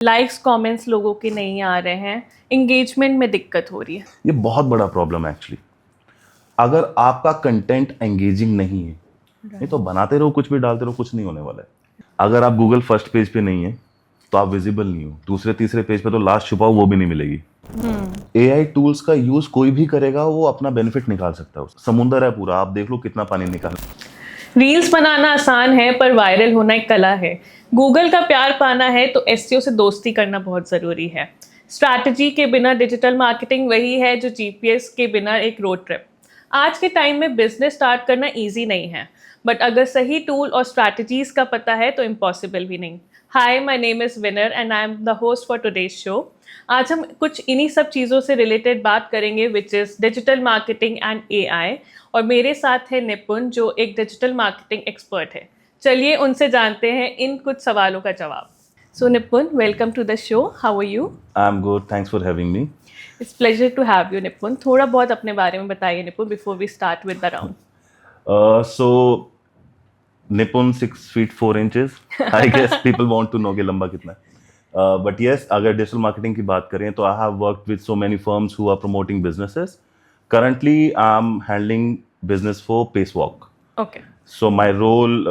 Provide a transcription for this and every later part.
Likes comments लोगों के नहीं आ रहे हैं, एंगेजमेंट में दिक्कत हो रही है। ये बहुत बड़ा प्रॉब्लम है एक्चुअली। अगर आपका कंटेंट एंगेजिंग नहीं है, नहीं तो बनाते रहो, कुछ भी डालते रहो, कुछ नहीं होने वाला है। अगर आप गूगल फर्स्ट पेज पे नहीं है तो आप विजिबल नहीं हो, दूसरे तीसरे पेज पे तो लास्ट छुपाओ वो भी नहीं मिलेगी। एआई टूल्स का यूज कोई भी करेगा, वो अपना बेनिफिट निकाल सकता है। समुंदर है पूरा, आप देख लो कितना पानी निकाल। रील्स बनाना आसान है पर वायरल होना एक कला है। गूगल का प्यार पाना है तो एसईओ से दोस्ती करना बहुत ज़रूरी है। स्ट्रैटेजी के बिना डिजिटल मार्केटिंग वही है जो जीपीएस के बिना एक रोड ट्रिप। आज के टाइम में बिजनेस स्टार्ट करना इजी नहीं है, बट अगर सही टूल और स्ट्रैटेजीज का पता है तो इम्पॉसिबल भी नहीं। Hi, my name is Winner and I am the host for today's show. आज हम कुछ इन्हीं सब चीज़ों से रिलेटेड बात करेंगे, which is digital marketing and AI. और मेरे साथ है निपुण, जो एक डिजिटल मार्केटिंग एक्सपर्ट है। चलिए उनसे जानते हैं इन कुछ सवालों का जवाब। So Nipun, welcome to the show. How are you? I am good, thanks for having me. It's pleasure to have you Nipun. थोड़ा बहुत अपने बारे में बताइए Nipun, before we start with the round. So Nipun 6 feet 4 inches। I guess people want to know कि लंबा कितना है। बट येस, अगर डिजिटल मार्केटिंग की बात करें तो I have worked with so many firms who are promoting businesses. Currently I am handling business for Pacewalk. Okay. So my role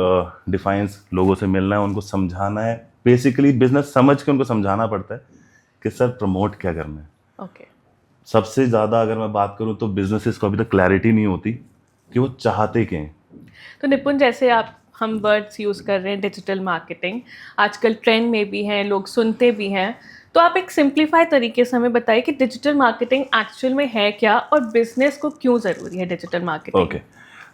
defines लोगों से मिलना है, उनको समझाना है। बेसिकली बिजनेस समझ के उनको समझाना पड़ता है कि सर प्रमोट क्या करना है। ओके। सबसे ज़्यादा अगर मैं बात करूँ तो बिजनेसेस को अभी तक क्लैरिटी नहीं होती कि वो चाहते क्या हैं। तो निपुण, जैसे हम वर्ड्स यूज़ कर रहे हैं डिजिटल मार्केटिंग, आजकल ट्रेंड में भी हैं, लोग सुनते भी हैं, तो आप एक सिंप्लीफाई तरीके से हमें बताइए कि डिजिटल मार्केटिंग एक्चुअल में है क्या और बिजनेस को क्यों ज़रूरी है digital marketing? Okay,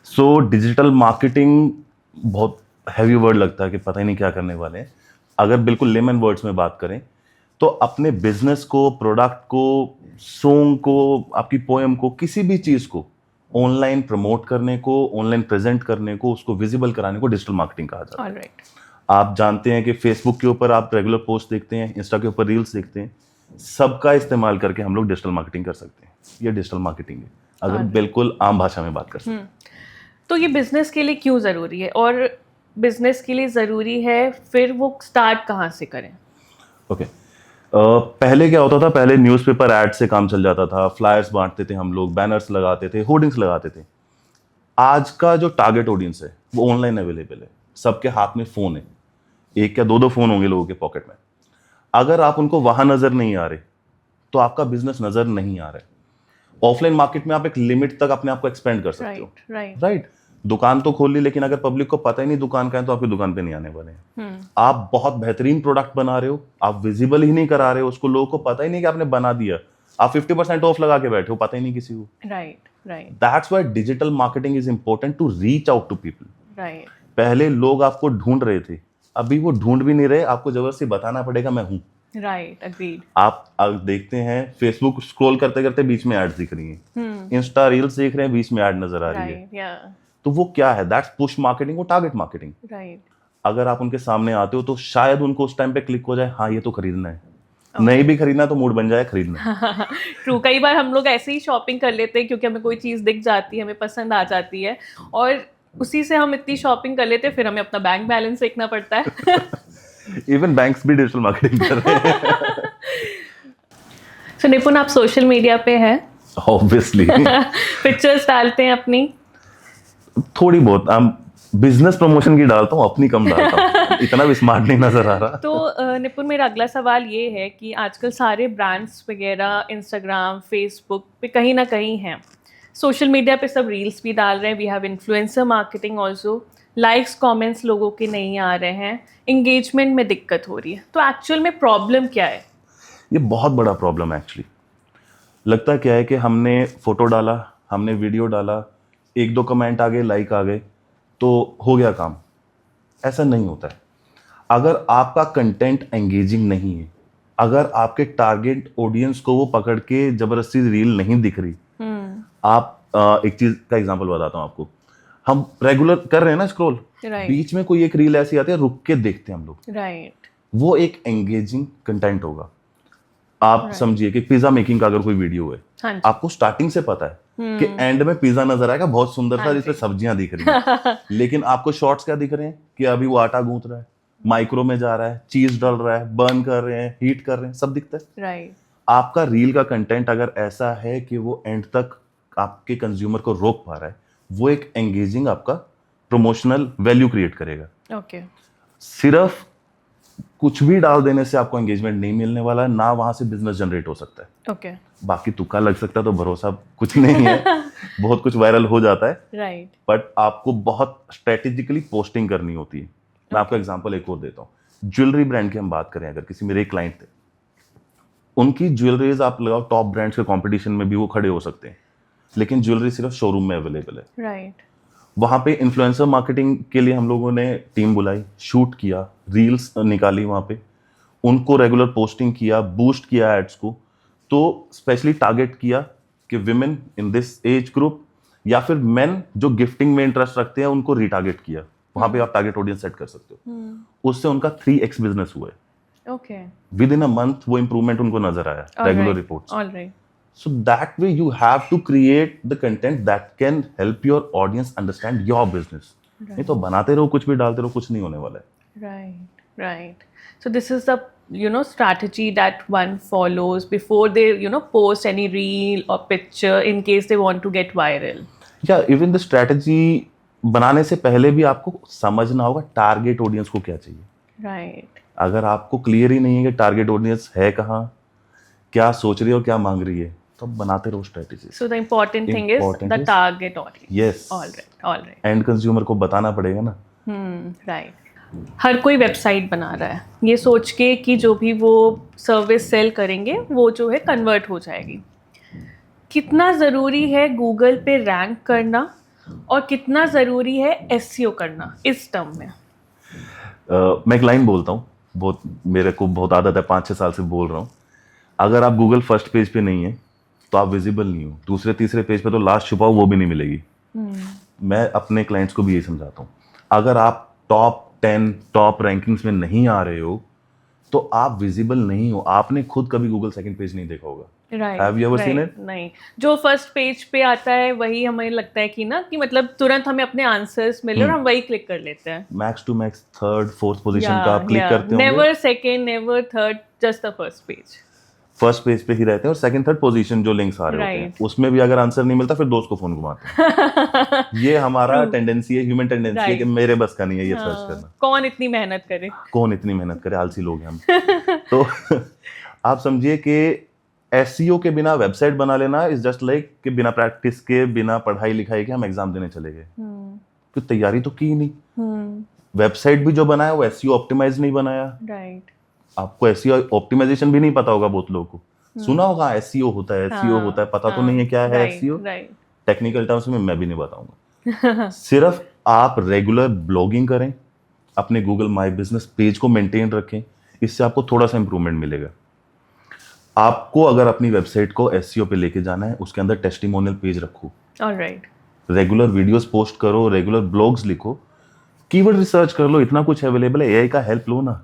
so digital marketing बहुत हैवी वर्ड लगता है कि पता ही नहीं क्या करने वाले हैं। अगर बिल्कुल लेमन वर्ड्स में बात करें तो अपने बिजनेस को, प्रोडक्ट को, सॉन्ग को, आपकी पोएम को, किसी भी चीज़ को ऑनलाइन प्रमोट करने को, ऑनलाइन प्रेजेंट करने को, उसको विजिबल कराने को डिजिटल मार्केटिंग कहा जाता है। ऑलराइट। आप जानते हैं कि फेसबुक के ऊपर आप रेगुलर पोस्ट देखते हैं, इंस्टा के ऊपर रील्स देखते हैं, सबका इस्तेमाल करके हम लोग डिजिटल मार्केटिंग कर सकते हैं। ये डिजिटल मार्केटिंग है, अगर बिल्कुल आम भाषा में बात कर सकते हैं। तो ये बिजनेस के लिए क्यों ज़रूरी है, और बिजनेस के लिए ज़रूरी है, फिर वो स्टार्ट कहाँ से करें? ओके, पहले क्या होता था, पहले न्यूज़पेपर ऐड से काम चल जाता था, फ्लायर्स बांटते थे हम लोग, बैनर्स लगाते थे, होर्डिंग्स लगाते थे। आज का जो टारगेट ऑडियंस है वो ऑनलाइन अवेलेबल है, सबके हाथ में फ़ोन है, एक या दो फ़ोन होंगे लोगों के पॉकेट में। अगर आप उनको वहां नज़र नहीं आ रहे तो आपका बिजनेस नज़र नहीं आ रहा है। ऑफलाइन मार्केट में आप एक लिमिट तक अपने आप को एक्सपेंड कर सकते हो। राइट। दुकान तो खोल ली, लेकिन अगर पब्लिक को पता ही नहीं दुकान का है तो आपकी दुकान पे नहीं आने वाले हैं। आप बहुत बेहतरीन प्रोडक्ट बना रहे हो, आप विजिबल ही नहीं करा रहे हो उसको, लोगों को पता ही नहीं कि आपने बना दिया, आप 50% ऑफ लगा के बैठे हो, पता ही नहीं किसी को। Right. That's why digital marketing is important, to reach out to people. Right. पहले लोग आपको ढूंढ रहे थे, अभी वो ढूंढ भी नहीं रहे, आपको जबरदस्ती बताना पड़ेगा मैं हूं। Right, agreed. आप देखते हैं फेसबुक स्क्रॉल करते करते बीच में एड्स दिख रही हैं, इंस्टा रील्स देख रहे हैं, बीच में ऐड नजर आ रही है। तो वो क्या है? दैट्स पुश मार्केटिंग और टारगेट मार्केटिंग। राइट। अगर आप उनके सामने आते हो तो शायद उनको उस टाइम पे क्लिक हो जाए, हाँ ये तो खरीदना है। नहीं भी खरीदना तो मूड बन जाए खरीदना। ट्रू। कई बार हम लोग ऐसे ही शॉपिंग कर लेते हैं क्योंकि हमें कोई चीज़ दिख जाती है, हमें पसंद आ जाती है, और उसी से हम इतनी शॉपिंग कर लेते हैं, फिर हमें अपना बैंक बैलेंस देखना पड़ता है। इवन बैंक्स भी डिजिटल मार्केटिंग कर रहे हैं। तो निपुण, आप सोशल मीडिया पे हैं? ऑब्वियसली। पिक्चर्स डालते हैं अपनी? थोड़ी बहुत बिजनेस प्रमोशन की डालता हूँ, अपनी कम डालता हूँ। इतना भी स्मार्ट नहीं नजर आ रहा। तो निपुण, मेरा अगला सवाल ये है कि आजकल सारे ब्रांड्स वगैरह इंस्टाग्राम, फेसबुक पे कहीं ना कहीं हैं, सोशल मीडिया पे सब रील्स भी डाल रहे हैं, we have influencer marketing also, likes comments लोगों के नहीं आ रहे हैं, एंगेजमेंट में दिक्कत हो रही है। तो एक्चुअल में प्रॉब्लम क्या है? ये बहुत बड़ा प्रॉब्लम है एक्चुअली। लगता क्या है कि हमने फोटो डाला, हमने वीडियो डाला, एक दो कमेंट आ गए, लाइक आ गए, तो हो गया काम। ऐसा नहीं होता है। अगर आपका कंटेंट एंगेजिंग नहीं है, अगर आपके टारगेट ऑडियंस को वो पकड़ के जबरदस्ती रील नहीं दिख रही, आप एक चीज का एग्जांपल बताता हूं आपको। हम रेगुलर कर रहे हैं ना स्क्रॉल, बीच में कोई एक रील ऐसी आती है, रुक के देखते हैं हम लोग। राइट। वो एक एंगेजिंग कंटेंट होगा। आप समझिए कि पिज्जा मेकिंग का अगर कोई वीडियो है, हाँ, आपको स्टार्टिंग से पता है कि एंड में पिज्जा नजर आएगा, बहुत सुंदर सा, जिसमें सब्जियां दिख रही हैं। लेकिन आपको शॉर्ट्स क्या दिख रहे हैं कि अभी वो आटा गूंथ रहा है, माइक्रो में जा रहा है, चीज डल रहा है, बर्न कर रहे हैं, हीट कर रहे हैं, सब दिखता है। राइट। आपका रील का कंटेंट अगर ऐसा है कि वो एंड तक आपके कंज्यूमर को रोक पा रहा है, वो एक एंगेजिंग आपका प्रमोशनल वैल्यू क्रिएट करेगा। ओके। सिर्फ कुछ भी डाल देने से आपको एंगेजमेंट नहीं मिलने वाला है, ना वहां से बिजनेस जनरेट हो सकता है। ओके। बाकी तुक्का लग सकता है तो भरोसा कुछ नहीं है। बहुत कुछ वायरल हो जाता है, राइट। बट आपको बहुत स्ट्रेटेजिकली पोस्टिंग करनी होती है। मैं आपको एग्जांपल एक और देता हूँ। ज्वेलरी ब्रांड की हम बात करें, अगर किसी मेरे एक क्लाइंट थे, उनकी ज्वेलरीज आप लगाओ टॉप ब्रांड्स के कंपटीशन में भी वो खड़े हो सकते हैं, लेकिन ज्वेलरी सिर्फ शोरूम में अवेलेबल है। राइट। वहां पे इन्फ्लुएंसर मार्केटिंग के लिए हम लोगों ने टीम बुलाई, शूट किया, रील्स निकाली, वहां पे उनको रेगुलर पोस्टिंग किया, बूस्ट किया एड्स को। तो स्पेशली टारगेट किया कि women in this age group या फिर मेन जो गिफ्टिंग में इंटरेस्ट रखते हैं उनको रिटारगेट किया। वहां पे आप टारगेट ऑडियंस सेट कर सकते हो। उससे उनका 3x बिजनेस हुआ है। Okay. With in a month वो इंप्रूवमेंट उनको नजर आया, regular reports. Alright. So that way you have to create the content that can help your audience understand your business. नहीं तो बनाते रहो, कुछ भी डालते रहो, कुछ नहीं होने वाला है। Right, right. So this is the strategy that one follows before they post any reel or picture in case they want to get viral. Yeah, even the strategy बनाने से पहले भी आपको समझना होगा टारगेट ऑडियंस को क्या चाहिए। Right. अगर आपको क्लियर ही नहीं है कि टारगेट ऑडियंस है कहाँ, क्या सोच रही है और क्या मांग रही है, तो बनाते रहो strategy. So the important thing is the target audience. Yes. All right. And consumer को बताना पड़ेगा ना। राइट। हर कोई वेबसाइट बना रहा है ये सोच के कि जो भी वो सर्विस सेल करेंगे वो जो है कन्वर्ट हो जाएगी। कितना ज़रूरी है गूगल पे रैंक करना और कितना ज़रूरी है एसईओ करना इस टर्म में? मैं एक लाइन बोलता हूँ, बहुत मेरे को बहुत आदत है, 5-6 साल से बोल रहा हूँ। अगर आप गूगल फर्स्ट पेज पे नहीं है तो आप विजिबल नहीं हो, दूसरे तीसरे पेज पे तो लास्ट छुपाओ वो भी नहीं मिलेगी। मैं अपने क्लाइंट्स को भी यही समझाता हूँ, अगर आप टॉप 10 टॉप रैंकिंग्स में नहीं आ रहे हो तो आप विजिबल नहीं हो। आपने खुद कभी गूगल सेकंड पेज नहीं देखा होगा। Right. Have you ever seen it? नहीं, जो फर्स्ट पेज पे आता है वही हमें लगता है कि कि मतलब तुरंत हमें अपने आंसर्स मिले और हम वही क्लिक कर लेते हैं। Max to max third fourth position का आप क्लिक करते होंगे। Never second, never third, just the first page. First page पे ही रहते हैं और सेकंड थर्ड पोजीशन जो लिंक्स आ रहे होते हैं उसमें भी अगर आंसर नहीं मिलता फिर दोस्त को फोन घुमाते हैं। ये हमारा टेंडेंसी है, ह्यूमन टेंडेंसी है कि मेरे बस का नहीं है ये सर्च करना। कौन इतनी मेहनत करे, कौन इतनी मेहनत करे, आलसी लोग हैं हम। तो आप समझिए कि एसईओ के बिना वेबसाइट बना लेना इज जस्ट लाइक कि बिना प्रैक्टिस के, बिना पढ़ाई लिखाई के हम एग्जाम देने चले गए, तो तैयारी तो की नहीं। वेबसाइट भी जो बनाया वो एसईओ ऑप्टिमाइज नहीं बनाया। राइट। आपको एसईओ ऑप्टिमाइजेशन भी नहीं पता होगा, बहुत लोगों को सुना होगा एसईओ होता है, एसईओ होता है, पता तो नहीं है क्या है एसईओ। टेक्निकल टर्म्स में मैं भी नहीं बताऊंगा। सिर्फ आप रेगुलर ब्लॉगिंग करें, अपने गूगल माई बिजनेस पेज को मेंटेन रखें, इससे आपको थोड़ा सा इंप्रूवमेंट मिलेगा। आपको अगर अपनी वेबसाइट को एसईओ पे लेके जाना है, उसके अंदर टेस्टिमोनियल पेज रखो। ऑलराइट। रेगुलर वीडियोस पोस्ट करो, रेगुलर ब्लॉग्स लिखो, कीवर्ड रिसर्च कर लो, इतना कुछ अवेलेबल है, एआई का हेल्प लो ना।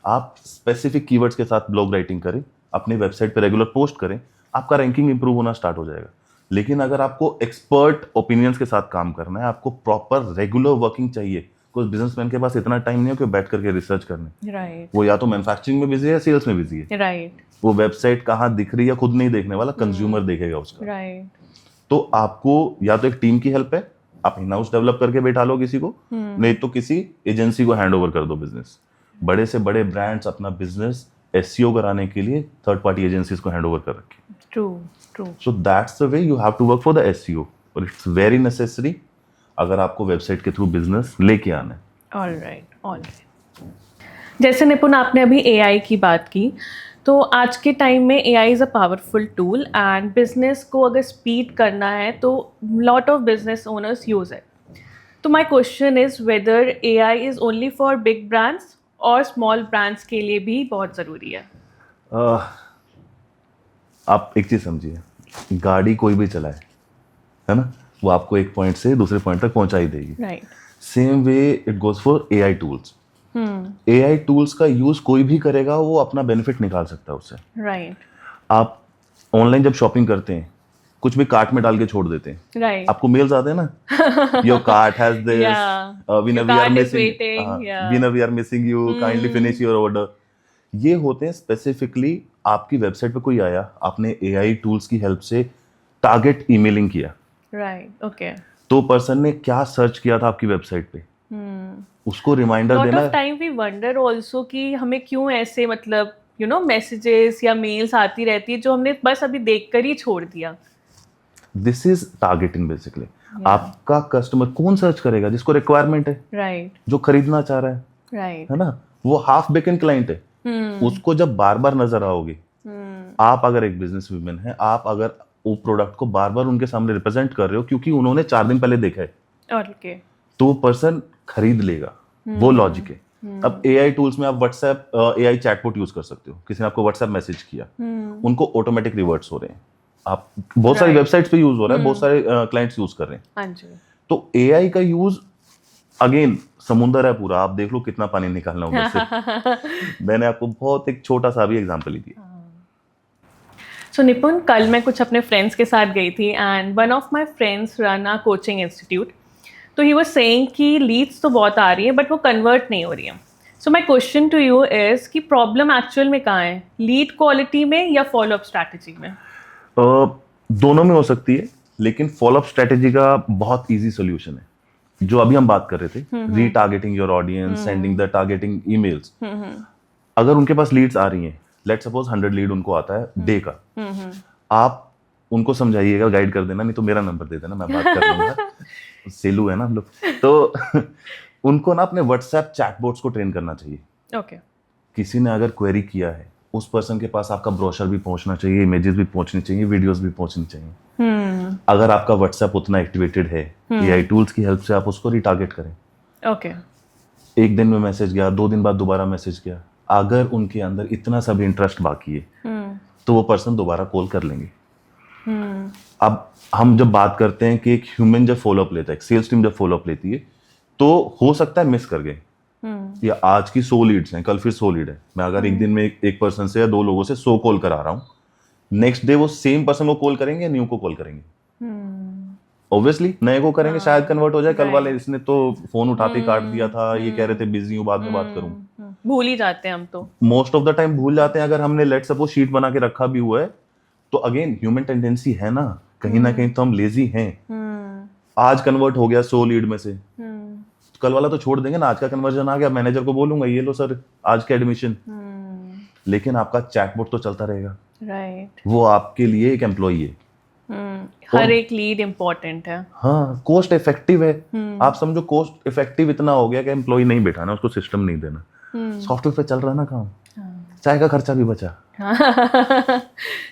आप स्पेसिफिक कीवर्ड्स के साथ ब्लॉग राइटिंग करें, अपनी वेबसाइट पे रेगुलर पोस्ट करें, आपका रैंकिंग इंप्रूव होना स्टार्ट हो जाएगा। लेकिन अगर आपको एक्सपर्ट ओपिनियंस के साथ काम करना है, आपको प्रॉपर रेगुलर वर्किंग चाहिए, कुछ बिजनेसमैन के पास इतना टाइम नहीं है कि बैठ करके रिसर्च करने। राइट। वो या तो मैन्युफैक्चरिंग में बिजी है या सेल्स में बिजी है। राइट। वो वेबसाइट कहाँ दिख रही है खुद नहीं देखने वाला, कंज्यूमर देखेगा उसका। राइट। तो आपको या तो एक टीम की हेल्प है, आप इन हाउस डेवलप करके बैठा लो किसी को, नहीं तो किसी एजेंसी को हैंड ओवर कर दो बिजनेस। बड़े से बड़े ब्रांड्स अपना बिजनेस एसईओ कराने के लिए थर्ड पार्टी एजेंसीज को हैंड ओवर कर रखे। True. So that's the way you have to work for the SEO, और इट्स वेरी नेसेसरी अगर आपको वेबसाइट के थ्रू बिजनेस लेके आना है। ऑलराइट। जैसे निपुण आपने अभी एआई की बात की, तो आज के टाइम में AI is a powerful tool and business को अगर स्पीड करना है तो lot of business owners use it. तो my question is whether AI is only for big brands और स्मॉल ब्रांड्स के लिए भी बहुत ज़रूरी है? आप एक चीज़ समझिए, गाड़ी कोई भी चलाए, है ना, वो आपको एक पॉइंट से दूसरे पॉइंट तक पहुंचा ही देगी। Right. Same way it goes for AI tools. AI tools का यूज कोई भी करेगा, वो अपना बेनिफिट निकाल सकता है उससे। राइट। आप ऑनलाइन जब शॉपिंग करते हैं, कुछ भी कार्ट में डाल के छोड़ देते हैं। राइट, आपको मेल्स आते हैं ना, your cart has this, your we are cart is missing, waiting, yeah. We are missing you, kindly finish your order. ये होते हैं स्पेसिफिकली आपकी वेबसाइट पे कोई आया, आपने एआई टूल्स की हेल्प से टारगेट ईमेलिंग किया, राइट, ओके। तो पर्सन ने क्या सर्च किया था आपकी वेबसाइट पे, उसको रिमाइंडर लॉट देना। Of time we wonder also कि हमें क्यों ऐसे मतलब मैसेजेस या मेल्स आती रहती है जो हमने बस अभी देखकर ही छोड़ दिया। This is targeting basically. आपका कस्टमर कौन सर्च करेगा? जिसको रिक्वायरमेंट है, राइट, जो खरीदना चाह रहा है राइट, है ना, वो हाफ बेकन क्लाइंट है। उसको जब बार बार नजर आओगे, आप अगर एक बिजनेस वुमेन है, आप अगर वो प्रोडक्ट को बार बार उनके सामने रिप्रेजेंट कर रहे हो क्योंकि उन्होंने 4 दिन पहले देखा है, ओके, तो वो पर्सन खरीद लेगा। वो लॉजिक है। अब एआई टूल्स में आप व्हाट्सएप एआई चैटबॉट यूज कर सकते हो। किसी ने आपको व्हाट्सएप मैसेज किया, उनको ऑटोमेटिक रिवर्ट्स हो रहे हैं। आप बहुत सारी वेबसाइट्स पे यूज हो रहा है, बहुत सारे क्लाइंट्स यूज कर रहे हैं। हाँ जी। तो एआई का यूज अगेन समुंदर है पूरा, आप देख लो कितना पानी निकालना होगा उससे। मैंने आपको बहुत एक छोटा सा भी एग्जांपल ही दिया। सो निपुण, कल मैं कुछ अपने फ्रेंड्स के साथ गई थी and one of my friends run a coaching institute. तो ही वाज सेइंग कि लीड्स तो बहुत आ रही है बट वो कन्वर्ट नहीं हो रही है। So my question to you is कि प्रॉब्लम एक्चुअल में कहाँ है, लीड क्वालिटी में या फॉलो अप स्ट्रैटेजी में? दोनों में हो सकती है, लेकिन फॉलोअप स्ट्रेटेजी का बहुत इजी सोल्यूशन है जो अभी हम बात कर रहे थे, retargeting your audience, sending the targeting emails. अगर उनके पास लीड्स आ रही हैं, लेट्स सपोज 100 लीड उनको आता है डे का, आप उनको समझाइएगा, गाइड कर देना, नहीं तो मेरा नंबर दे देना, मैं बात कर लूंगा। सेलू है ना हम लोग। तो उनको ना अपने व्हाट्सएप चैटबॉट्स को ट्रेन करना चाहिए। ओके, किसी ने अगर क्वेरी किया है, उस पर्सन के पास आपका ब्रोशर भी पहुंचना चाहिए, इमेजेस भी पहुंचनी चाहिए, वीडियोस भी पहुंचनी चाहिए। अगर आपका व्हाट्सएप उतना एक्टिवेटेड है, एआई टूल्स की हेल्प से आप उसको रिटारगेट करें। ओके, एक दिन में मैसेज गया, 2 दिन बाद दोबारा मैसेज गया, अगर उनके अंदर इतना सा भी इंटरेस्ट बाकी है तो वो पर्सन दोबारा कॉल कर लेंगे। अब हम जब बात करते हैं कि एक ह्यूमन जब फॉलोअप लेता है, एक सेल्स टीम जब फॉलोअप लेती है, तो हो सकता है मिस कर गए, या आज की 100 लीड्स हैं, कल फिर 100 लीड है। मैं अगर एक दिन में एक पर्सन से या 2 लोगों से 100 कॉल करा रहा हूँ, नेक्स्ट डे वो सेम पर्सन को कॉल करेंगे या न्यू को कॉल करेंगे? ऑब्वियसली नए को करेंगे, शायद कन्वर्ट हो जाए। कल वाले इसने तो फोन उठाते ही काट दिया था, ये कह रहे थे बिजी हूँ, बाद में बात करूँ। भूल ही जाते हैं हम तो, मोस्ट ऑफ द टाइम भूल जाते हैं। अगर हमने लेट सपोज शीट बना के रखा भी हुआ है, तो अगेन ह्यूमन टेंडेंसी है ना कहीं तो हम लेजी हैं। आज कन्वर्ट हो गया 100 लीड में से, कल वाला तो छोड़ देंगे ना, आज का कन्वर्जन आ गया, मैनेजर को बोलूंगा ये लो सर आज के एडमिशन। लेकिन आपका चैटबॉट तो चलता रहेगा, राइट, वो आपके लिए एक एम्प्लॉई है। हर एक लीड इम्पोर्टेंट है। हाँ, कॉस्ट इफेक्टिव है। आप समझो कॉस्ट इफेक्टिव इतना हो गया कि एम्प्लॉई नहीं बैठाना, उसको सिस्टम नहीं देना, सॉफ्टवेयर पे चल रहा ना काम, चाय का खर्चा भी बचा।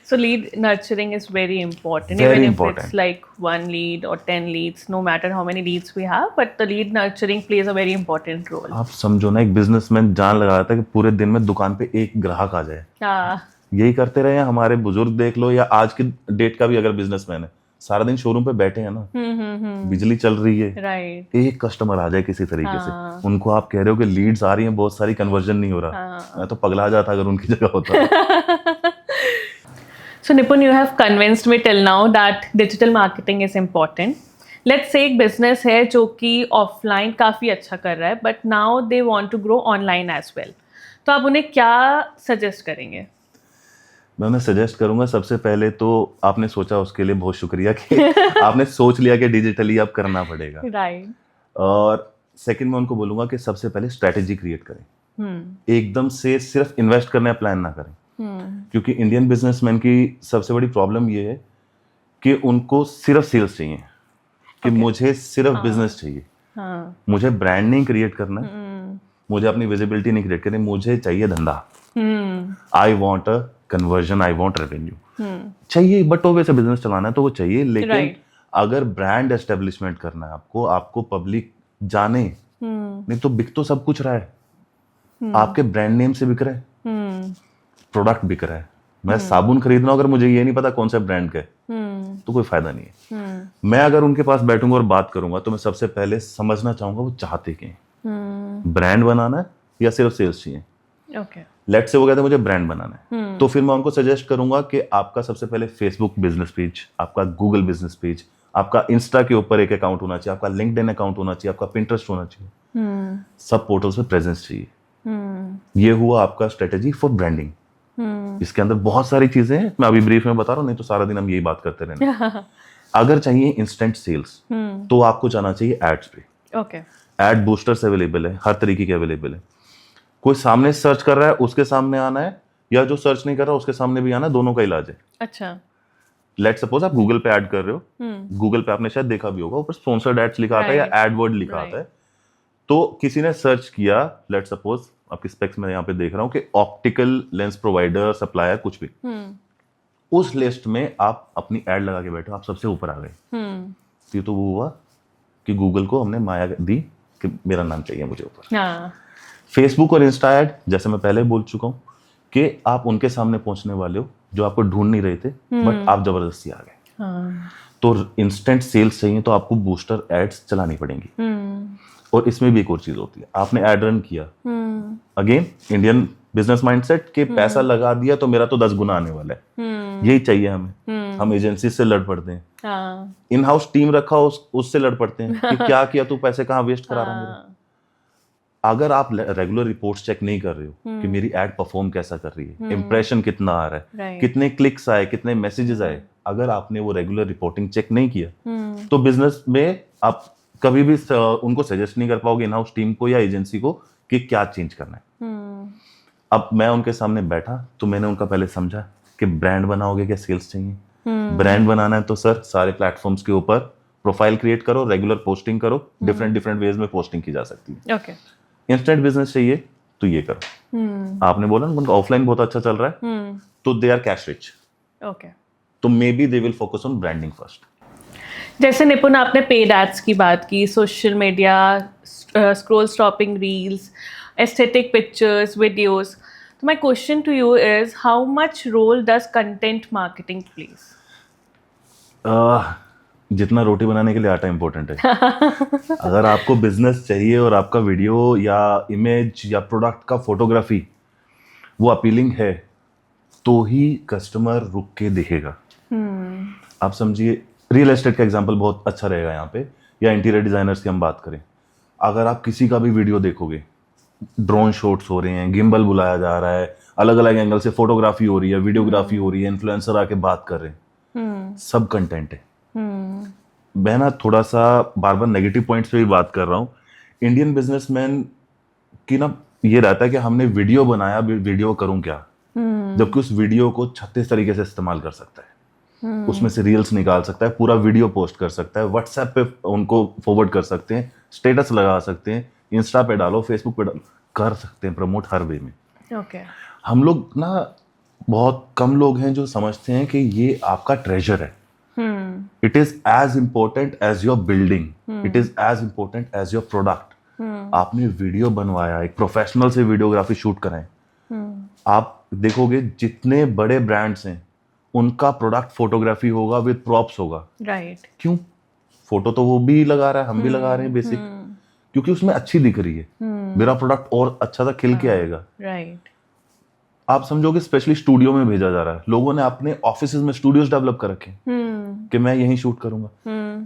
So lead nurturing is very important. Very Even if important. it's like 1 lead or 10 leads, no matter how many leads we have, but the lead nurturing plays a very important role. आप समझो ना, एक businessman जान लगा था कि पूरे दिन में दुकान पे एक ग्राहक आ जाए। हाँ, यही करते रहे हैं हमारे बुजुर्ग, देख लो, या आज की डेट का भी अगर बिजनेसमैन है, सारा दिन शोरूम पे बैठे हैं ना, बिजली चल रही है, राइट, एक कस्टमर आ जाए किसी तरीके से, उनको आप कह रहे हो कि लीड्स आ रही हैं बहुत सारी, कन्वर्जन नहीं हो रहा। मैं तो पगला जाता अगर उनकी जगह होता। So Nipun, you have convinced me till now that digital marketing is important. Let's say एक business है जो कि offline काफ़ी अच्छा कर रहा है, but now they want to grow online as well. तो आप उन्हें क्या suggest करेंगे? मैं उन्हें सजेस्ट करूंगा, सबसे पहले तो आपने सोचा, उसके लिए बहुत शुक्रिया कि आपने सोच लिया कि डिजिटली अब करना पड़ेगा। Right. और सेकंड मैं उनको बोलूंगा कि सबसे पहले स्ट्रेटेजी क्रिएट करें। एकदम से सिर्फ इन्वेस्ट करने प्लान ना करें, क्योंकि इंडियन बिजनेसमैन की सबसे बड़ी प्रॉब्लम ये है कि उनको सिर्फ सेल्स चाहिए, कि मुझे सिर्फ बिजनेस चाहिए, मुझे ब्रांड नहीं क्रिएट करना, मुझे अपनी विजिबिलिटी नहीं क्रिएट करनी, मुझे चाहिए धंधा। I want a conversion, I want revenue चाहिए, बट वो वैसे बिजनेस चलाना है तो वो चाहिए। लेकिन अगर ब्रांड एस्टेब्लिशमेंट करना है आपको, आपको पब्लिक जाने, नहीं तो बिक तो सब कुछ रहा है, आपके ब्रांड नेम से बिक रहा है, प्रोडक्ट बिक रहा है। मैं साबुन खरीद रहा हूं, अगर मुझे ये नहीं पता कौन सा ब्रांड का है तो कोई फायदा नहीं है। मैं अगर उनके पास बैठूंगा और बात करूंगा तो मैं सबसे पहले समझना चाहूंगा वो चाहते क्या हैं, ब्रांड बनाना है या सिर्फ सेल्स चाहिए। Okay. लेट से वो कहते हैं मुझे ब्रांड बनाना है, तो फिर मैं उनको सजेस्ट करूंगा कि आपका सबसे पहले फेसबुक बिजनेस पेज, आपका गूगल बिजनेस पेज, आपका इंस्टा के ऊपर एक अकाउंट होना चाहिए, आपका लिंक्डइन अकाउंट होना चाहिए, आपका पिंटरेस्ट होना चाहिए, सब पोर्टल्स में प्रेजेंस चाहिए। ये हुआ आपका स्ट्रेटेजी फॉर ब्रांडिंग। इसके अंदर बहुत सारी चीजें हैं, मैं अभी ब्रीफ में बता रहा हूँ, नहीं तो सारा दिन हम यही बात करते रहना। अगर चाहिए इंस्टेंट सेल्स तो आपको जाना चाहिए एड्स पे। ओके, एड बूस्टर्स अवेलेबल है, हर तरीके के अवेलेबल है। कोई सामने सर्च कर रहा है उसके सामने आना है, या जो सर्च नहीं कर रहा उसके सामने भी आना है, दोनों का इलाज है। अच्छा, लेट सपोज आप गूगल पे ऐड कर रहे हो, गूगल पे आपने शायद देखा भी होगा, ऊपर स्पॉन्सर्ड एड्स लिखा आता है या एड वर्ड लिखा आता है। तो किसी ने सर्च किया, लेट सपोज आपकी स्पेक्स में यहाँ पे देख रहा हूँ कि ऑप्टिकल लेंस प्रोवाइडर, सप्लायर, कुछ भी, उस लिस्ट में आप अपनी एड लगा के बैठे, आप सबसे ऊपर आ गए। ये तो वो हुआ कि गूगल को हमने माया दी कि मेरा नाम चाहिए मुझे ऊपर। फेसबुक और इंस्टा एड, जैसे मैं पहले बोल चुका हूँ कि आप उनके सामने पहुंचने वाले हो जो आपको ढूंढ नहीं रहे थे, बट आप जबरदस्ती आ गए। तो इंस्टेंट सेल्स चाहिए तो आपको बूस्टर एड्स चलानी पड़ेंगी। और इसमें भी एक और चीज होती है, आपने एड रन किया, अगेन इंडियन बिजनेस माइंडसेट के पैसा लगा दिया तो मेरा तो 10 गुना आने वाला है, यही चाहिए हमें। हम एजेंसी से लड़ पड़ते हैं, इन हाउस टीम रखा उससे लड़ पड़ते हैं कि क्या किया तू, पैसे कहाँ वेस्ट करा रहा है मेरा। अगर आप रेगुलर रिपोर्ट्स चेक नहीं कर रहे हो कि मेरी एड परफॉर्म कैसा कर रही है, इंप्रेशन कितना आ रहा है, कितने क्लिक्स आए, कितने मैसेजेस आए, अगर आपने वो रेगुलर रिपोर्टिंग चेक नहीं किया तो बिजनेस में आप कभी भी उनको सजेस्ट नहीं कर पाओगे, इन हाउस टीम को या एजेंसी को, कि क्या चेंज करना है। अब मैं उनके सामने बैठा तो मैंने उनका पहले समझा कि ब्रांड बनाओगे क्या सेल्स चाहिए। ब्रांड बनाना है तो सर सारे प्लेटफॉर्म्स के ऊपर प्रोफाइल क्रिएट करो, रेगुलर पोस्टिंग करो, डिफरेंट वेज में पोस्टिंग की जा सकती है। ओके, इंस्टेंट बिजनेस चाहिए तो ये करो। आपने बोला ना उनका ऑफलाइन बहुत अच्छा चल रहा है, तो they are cash rich, okay, तो maybe they will focus on branding first. जैसे निपुण आपने पेड एड्स की बात की, social media, scroll stopping reels, aesthetic pictures, videos, तो my question to you is how much role does content marketing plays? जितना रोटी बनाने के लिए आटा इंपॉर्टेंट है। अगर आपको बिजनेस चाहिए और आपका वीडियो या इमेज या प्रोडक्ट का फोटोग्राफी वो अपीलिंग है तो ही कस्टमर रुक के देखेगा। आप समझिए, रियल एस्टेट का एग्जांपल बहुत अच्छा रहेगा यहाँ पे, या इंटीरियर डिजाइनर्स की हम बात करें। अगर आप किसी का भी वीडियो देखोगे, ड्रोन शॉट्स हो रहे हैं, गिम्बल बुलाया जा रहा है, अलग अलग एंगल से फोटोग्राफी हो रही है, वीडियोग्राफी हो रही है, इन्फ्लुएंसर आके बात कर रहे हैं, सब कंटेंट है। मैं ना थोड़ा सा बार बार नेगेटिव पॉइंट्स पे भी बात कर रहा हूँ। इंडियन बिजनेसमैन की ना ये रहता है कि हमने वीडियो बनाया, वीडियो करूं क्या, जबकि उस वीडियो को 36 तरीके से इस्तेमाल कर सकता है। उसमें से रील्स निकाल सकता है, पूरा वीडियो पोस्ट कर सकता है, व्हाट्सएप पे उनको फॉरवर्ड कर सकते हैं, स्टेटस लगा सकते हैं, इंस्टा पे डालो, फेसबुक पे डालो, कर सकते हैं प्रमोट हर वे में। ओके, हम लोग ना बहुत कम लोग हैं जो समझते हैं कि ये आपका ट्रेजर है। It is as important as your building, it is as important as your product. आपने वीडियो बनवाया, एक प्रोफेशनल से वीडियोग्राफी शूट कराएं, आप देखोगे जितने बड़े ब्रांड्स हैं उनका प्रोडक्ट फोटोग्राफी होगा विद प्रॉप्स होगा। राइट, क्यों? फोटो तो वो भी लगा रहा है, हम भी लगा रहे हैं बेसिक, क्योंकि उसमें अच्छी दिख रही है, मेरा प्रोडक्ट और अच्छा सा खिल के आएगा। राइट, आप समझोगे स्पेशली स्टूडियो में भेजा जा रहा है, लोगों ने अपने ऑफिस में स्टूडियोज डेवलप कर रखे हैं कि मैं यहीं शूट करूंगा।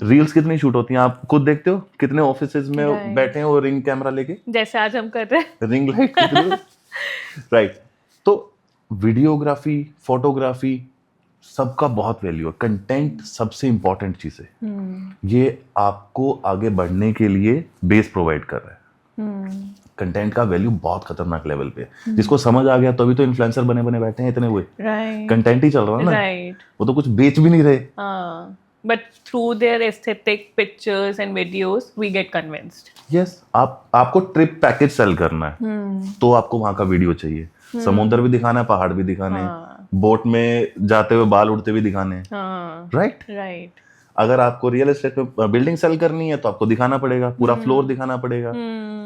रील्स कितनी शूट होती हैं, आप खुद देखते हो कितने ऑफिस में बैठे हैं और रिंग कैमरा लेके, जैसे आज हम कर रहे हैं, रिंग लाइट। राइट, तो वीडियोग्राफी, फोटोग्राफी, सबका बहुत वैल्यू है। कंटेंट सबसे इंपॉर्टेंट चीज है, ये आपको आगे बढ़ने के लिए बेस प्रोवाइड कर रहा है। कंटेंट का वैल्यू बहुत खतरनाक लेवल पे है। जिसको समझ आ गया तो अभी तो इन्फ्लुएंसर बने बने बैठे हैं इतने हुए। कंटेंट ही चल रहा है ना, वो तो कुछ बेच भी नहीं रहे। But through their aesthetic pictures and videos, we get convinced. Yes, आपको ट्रिप पैकेज सेल करना है तो आपको वहां का वीडियो चाहिए। समुद्र भी दिखाना है, पहाड़ भी दिखाने हैं, बोट में जाते हुए बाल उड़ते भी दिखाने हैं। राइट। अगर आपको रियल एस्टेट में बिल्डिंग सेल करनी है तो आपको दिखाना पड़ेगा, पूरा फ्लोर दिखाना पड़ेगा,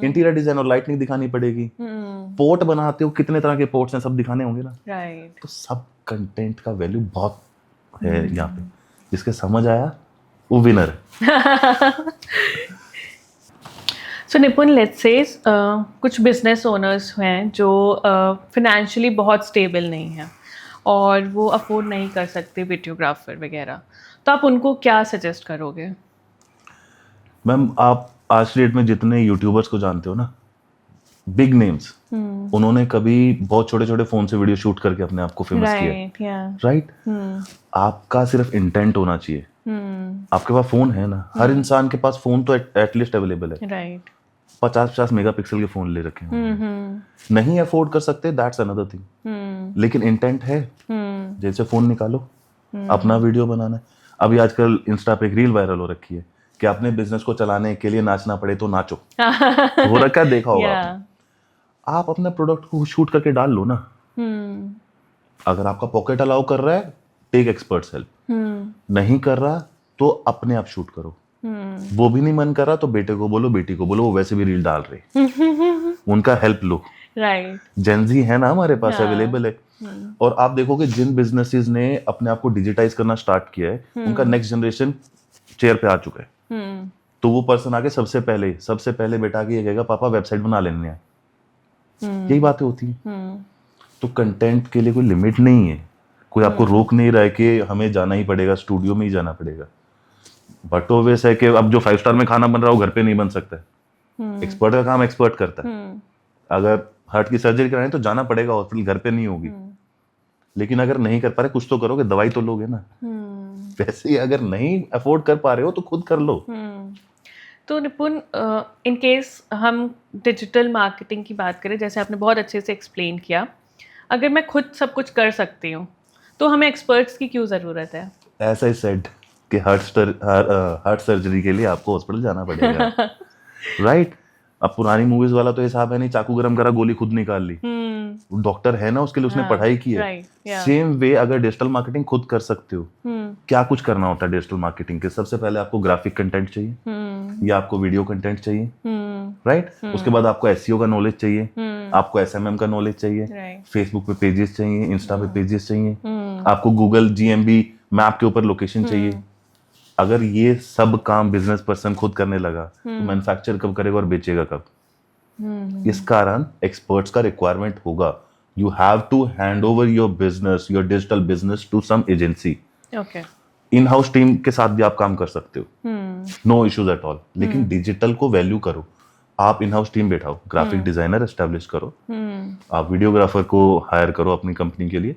इंटीरियर डिजाइन और लाइटनिंग दिखानी पड़ेगी, पोर्ट बनाते हो कितने तरह के पोर्ट्स हैं, सब दिखाने होंगे ना। तो सब कंटेंट का वैल्यू बहुत है यहाँ पे। जिसके समझ आया वो विनर है। सो निपुण, लेट्स से कुछ बिजनेस ओनर्स हैं जो फाइनेंशियली बहुत स्टेबल नहीं हैं, और वो अफोर्ड नहीं कर सकते वीडियोग्राफर वगैरह, तो आप उनको क्या सजेस्ट करोगे? मैम, आप आज की डेट में जितने यूट्यूबर्स को जानते हो ना, बिग नेम्स, उन्होंने कभी बहुत छोटे छोटे फोन से वीडियो शूट करके अपने आप को फेमस किया है, राइट, या राइट? आपका सिर्फ इंटेंट होना चाहिए। आपके पास फोन है ना, हर इंसान के पास फोन तो एटलीस्ट अवेलेबल है। राइट। 50-50 मेगापिक्सल के फोन ले रखे हैं, नहीं अफोर्ड कर सकते, दैट्स अनदर थिंग, लेकिन इंटेंट है, जैसे फोन निकालो, अपना वीडियो बनाना है। अभी आजकल इंस्टा पे एक रील वायरल हो रखी है कि अपने बिजनेस को चलाने के लिए नाचना पड़े तो नाचो। हो रखा है, देखा होगा आपने। आप अपना प्रोडक्ट को शूट करके डाल लो ना। अगर आपका पॉकेट अलाउ कर रहा है, टेक एक्सपर्ट्स हेल्प। नहीं कर रहा तो अपने आप शूट करो। वो भी नहीं मन कर रहा तो बेटे को बोलो, बेटी को बोलो, वो वैसे भी रील डाल रहे, उनका हेल्प लो। राइट। जेनजी है ना हमारे पास, अवेलेबल है। और आप देखोगे जिन बिजनेसेस ने अपने आप को डिजिटाइज करना स्टार्ट किया है, उनका नेक्स्ट जनरेशन चेयर पे आ चुका है। तो वो पर्सन आके सबसे पहले बेटा आके ये कहेगा, पापा वेबसाइट बना लेने हैं। यही बातें होती हैं। तो कंटेंट के लिए कोई लिमिट नहीं है, कोई आपको रोक नहीं रहा है कि हमें जाना ही पड़ेगा, स्टूडियो में ही जाना पड़ेगा। बट ऑब्वियस है कि अब जो 5 स्टार में खाना बन रहा है वो घर पे नहीं बन सकता है। एक्सपर्ट का काम एक्सपर्ट करता है। अगर हार्ट की सर्जरी करानी तो जाना पड़ेगा हॉस्पिटल, घर पे नहीं होगी। लेकिन अगर नहीं कर पा रहे, कुछ तो करोगे, दवाई तो लोगे ना। वैसे ही अगर नहीं अफोर्ड कर पा रहे हो तो खुद कर लो। तो निपुण, इन केस हम डिजिटल मार्केटिंग की बात करें, जैसे आपने बहुत अच्छे से एक्सप्लेन किया, अगर मैं खुद सब कुछ कर सकती हूँ तो हमें एक्सपर्ट्स की क्यों ज़रूरत है? ऐसा ही सेड कि हार्ट सर्जरी के लिए आपको हॉस्पिटल जाना पड़ेगा, राइट? अब पुरानी मूवीज वाला तो हिसाब है नहीं, चाकू गरम करा, गोली खुद निकाल ली। डॉक्टर है ना, उसके लिए उसने पढ़ाई की है। सेम वे अगर डिजिटल मार्केटिंग खुद कर सकते हो, क्या कुछ करना होता है डिजिटल मार्केटिंग के? सबसे पहले आपको ग्राफिक कंटेंट चाहिए या आपको वीडियो कंटेंट चाहिए, राइट? उसके बाद आपको एसईओ का नॉलेज चाहिए, आपको एसएमएम का नॉलेज चाहिए, फेसबुक पे पेजेस चाहिए, इंस्टा पे पेजेस चाहिए, आपको गूगल जीएमबी मैप के ऊपर लोकेशन चाहिए। अगर ये सब काम बिजनेस पर्सन खुद करने लगा तो मैन्युफैक्चर कब करेगा और बेचेगा कब? इस कारण एक्सपर्ट्स का रिक्वायरमेंट होगा। You have to hand over your business, your digital business to some agency. In house team के साथ भी आप काम कर सकते हो, नो इश्यूज एट ऑल। लेकिन डिजिटल को वैल्यू करो। आप इन हाउस टीम बैठाओ, ग्राफिक डिजाइनर एस्टेब्लिश करो, आप वीडियोग्राफर को हायर करो अपनी कंपनी के लिए,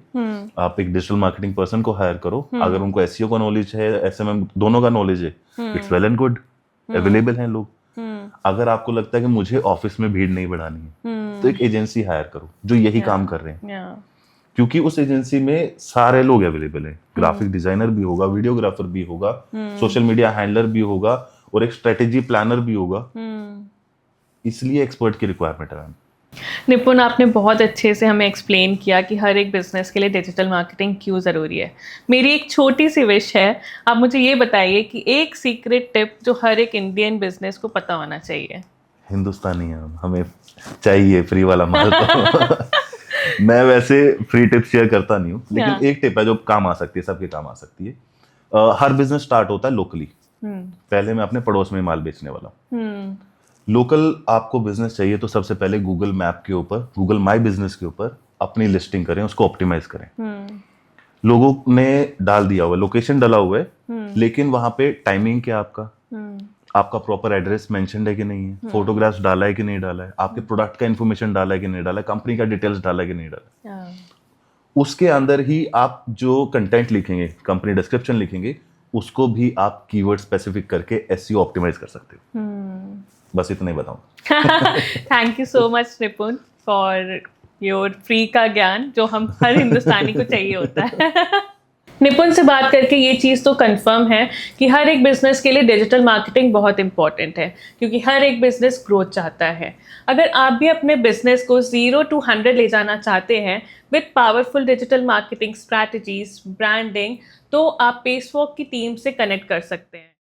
आप एक डिजिटल मार्केटिंग पर्सन को हायर करो। अगर उनको एसईओ का नॉलेज है, एसएमएम दोनों का नॉलेज है, it's well and good, available हैं लोग। अगर आपको लगता है कि मुझे ऑफिस में भीड़ नहीं बढ़ानी है, तो एक एजेंसी हायर करो जो यही काम कर रहे हैं, क्योंकि उस एजेंसी में सारे लोग अवेलेबल हैं। ग्राफिक डिजाइनर भी होगा, वीडियोग्राफर भी होगा, सोशल मीडिया हैंडलर भी होगा और एक स्ट्रेटेजी प्लानर भी होगा। इसलिए एक्सपर्ट की रिक्वायरमेंट है। निपुण, आपने बहुत अच्छे से हमें एक्सप्लेन किया कि हर एक बिजनेस के लिए डिजिटल मार्केटिंग क्यों ज़रूरी है। मेरी एक छोटी सी विश है, आप मुझे ये बताइए कि एक सीक्रेट टिप जो हर एक इंडियन बिजनेस को पता होना चाहिए। हिंदुस्तानी है, हमें चाहिए फ्री वाला माल तो मैं वैसे फ्री टिप शेयर करता नहीं हूँ, लेकिन एक टिप है जो काम आ सकती है, सबके काम आ सकती है। हर बिजनेस स्टार्ट होता है लोकली। पहले मैं अपने पड़ोस में माल बेचने वाला हूँ। लोकल आपको बिजनेस चाहिए तो सबसे पहले गूगल मैप के ऊपर, गूगल माई बिजनेस के ऊपर अपनी लिस्टिंग करें, उसको ऑप्टिमाइज करें। लोगों ने डाल दिया हुआ, लोकेशन डाला हुआ है, लेकिन वहां पे टाइमिंग क्या आपका प्रॉपर एड्रेस मेंशन्ड है कि नहीं है, फोटोग्राफ्स डाला है कि नहीं डाला है, आपके प्रोडक्ट का इन्फॉर्मेशन डाला है कि नहीं डाला है, कंपनी का डिटेल्स डाला है कि नहीं डाला है। उसके अंदर ही आप जो कंटेंट लिखेंगे, कंपनी डिस्क्रिप्शन लिखेंगे, उसको भी आप कीवर्ड स्पेसिफिक करके एसईओ ऑप्टिमाइज कर सकते हो। बस इतना ही बताऊं। थैंक यू सो मच निपुण फॉर योर फ्री का ज्ञान जो हम हर हिंदुस्तानी को चाहिए होता है। निपुण से बात करके ये चीज़ तो कंफर्म है कि हर एक बिजनेस के लिए डिजिटल मार्केटिंग बहुत इंपॉर्टेंट है, क्योंकि हर एक बिजनेस ग्रोथ चाहता है। अगर आप भी अपने बिजनेस को 0 to 100 ले जाना चाहते हैं with powerful digital marketing strategies, branding, तो आप पेसवॉक की टीम से कनेक्ट कर सकते हैं।